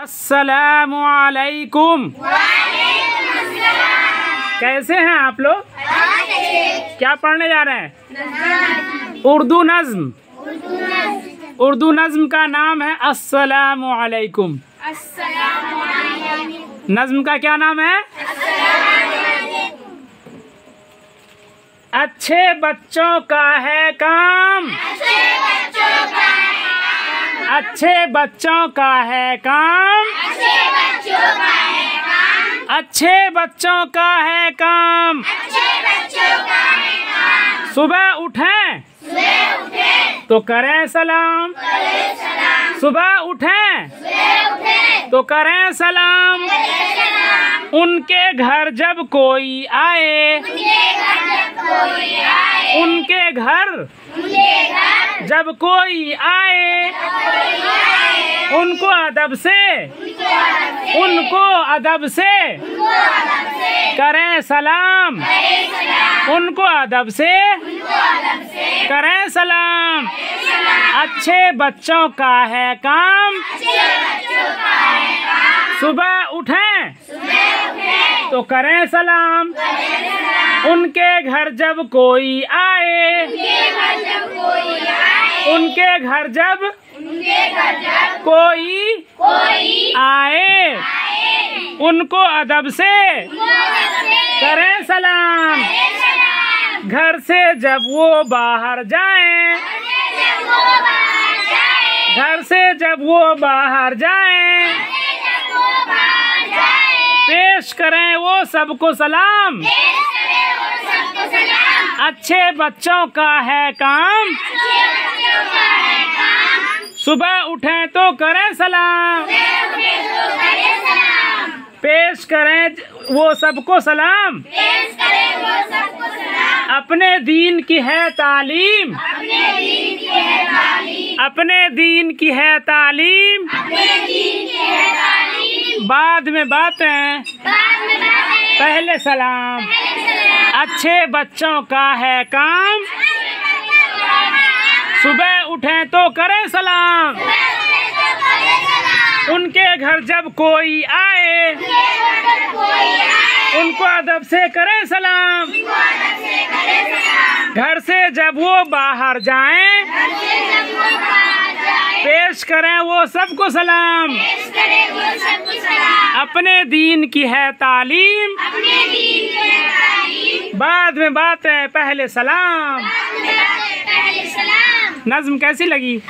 अस्सलामु अलैकुम। कैसे हैं आप लोग? क्या पढ़ने जा रहे हैं? उर्दू नज्म। उर्दू नज्म का नाम है अस्सलामु अलैकुम। नज्म का क्या नाम है? अच्छे बच्चों का है काम, अच्छे बच्चों का है काम, अच्छे बच्चों का है काम। सुबह उठें तो करें सलाम, सुबह उठें तो करें सलाम। उनके घर जब कोई आए, उनके घर जब कोई आए, उनको अदब से, उनको अदब से करें सलाम, उनको अदब से करें सलाम। अच्छे बच्चों का है काम, सुबह उठें तो करें सलाम। उनके घर जब कोई आए, उनके घर जब कोई आए, उनको अदब से करें सलाम। घर से जब वो बाहर जाएं, घर से जब वो बाहर जाएं, पेश करें वो सबको सलाम। अच्छे बच्चों का है काम, सुबह उठें तो करें सलाम, पेश करें वो सबको सलाम। अपने दीन की है तालीम, अपने दीन की है तालीम। बाद में बातें पहले सलाम। अच्छे बच्चों का है काम, सुबह उठें तो करें सलाम। उनके घर जब कोई आए, उनको अदब से करें सलाम। घर से जब वो बाहर जाएं, पेश करें वो सबको सलाम। अपने दीन की है तालीम, बाद में बातें पहले सलाम। नज्म कैसी लगी?